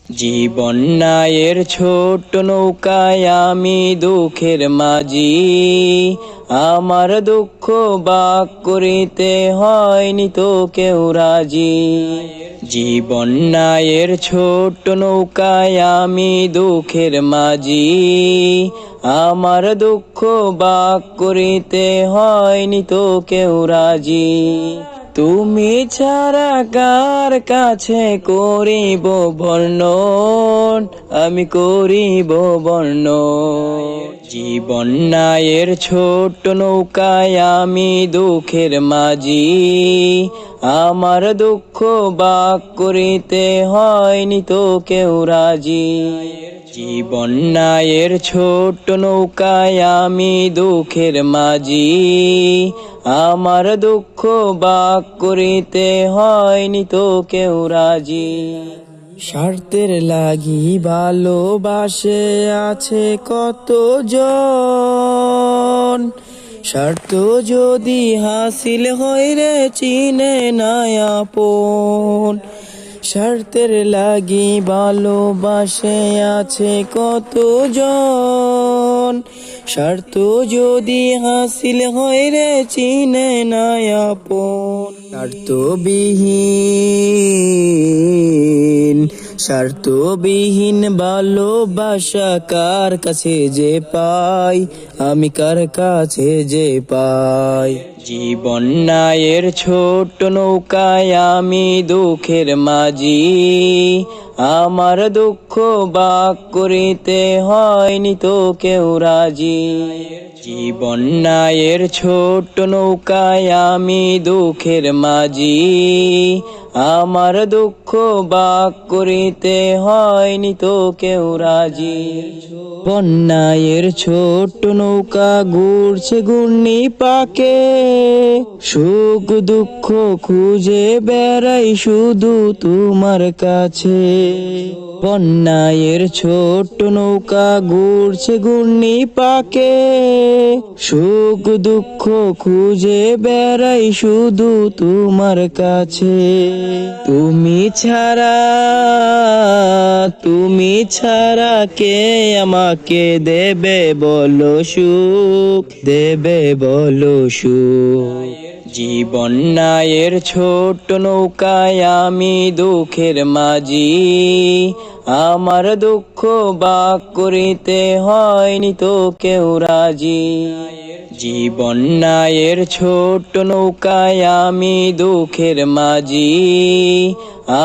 জীবন নায়ের ছোট নৌকায় আমি দুঃখের মাঝি, আমার দুঃখ ভাগ করিতে হয়নি তো কেউ রাজি। জীবন নায়ের ছোট নৌকায় আমি দুঃখের মাঝি, আমার দুঃখ ভাগ করিতে হয়নি তো কেউ রাজি। তুমি ছাড়া কার কাছে করিব বর্ণন, আমি করিব বর্ণন। জীবন নায়ের ছোট নৌকায় আমি দুঃখের মাঝি, আমার দুঃখ ভাগ করিতে হয়নি তো কেউ রাজি। জীবন নায়ের ছোট নৌকায় আমি দুঃখের মাঝি, আমার দুঃখ ভাগ করিতে হয়নি তো কেউ রাজি। স্বার্থের লাগি ভালোবাসে আছে কতজন, স্বার্থ যদি হাসিল হয় রে চিনে না আপন। স্বার্থের লাগি ভালোবাসে আছে কতজন, স্বার্থ যদি হাসিল হয় রে চিনে না আপন। স্বার্থবিহীন ভালোবাসা কার কাছে যে পাই, আমি কার কাছে যে পাই। জীবন নায়ের ছোট নৌকায় আমি দুঃখের মাঝি, আমার দুঃখ ভাগ করিতে হয়নি তো কেউ রাজি। জীবন নায়ের ছোট নৌকায় আমি দুঃখের মাঝি, আমার দুঃখ ভাগ করিতে হয়নি তো কেউ রাজি। বন্যায়ের ছোট নৌকা ঘুরছে ঘূর্ণি পাকে, সুখ দুঃখ খুঁজে বেড়াই শুধু তোমার কাছে। বন্যায়ের ছোট নৌকা ঘুরছে ঘূর্ণি পাকে, সুখ দুঃখ খুঁজে বেড়াই শুধু তোমার কাছে। তুমি ছাড়া কে আমাকে দেবে বলো সুখ, দেবে বলো সুখ। জীবন নায়ের ছোট নৌকায় আমি দুঃখের মাঝি, আমার দুঃখ ভাগ করিতে হয়নি তো কেউ রাজি। জীবন নায়ের ছোট নৌকায় আমি দুঃখের মাঝি,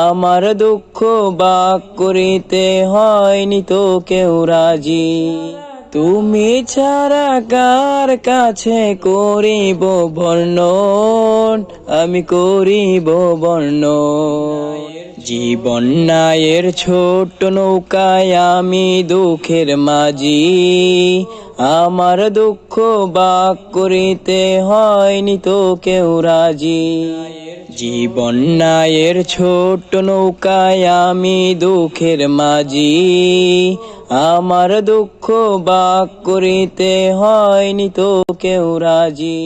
আমার দুঃখ ভাগ করিতে হয়নি তো কেউ রাজি। তুমি ছাড়া কার কাছে করিব বর্ণন, আমি করিব বর্ণন। জীবন নায়ের ছোট নৌকায় আমি দুঃখের মাঝি, আমার দুঃখ ভাগ করিতে হয়নি তো কেউ রাজি। জীবন নায়ের ছোট নৌকায় আমি দুঃখের মাঝি, আমার দুঃখ ভাগ করিতে হয়নি তো কেউ রাজি।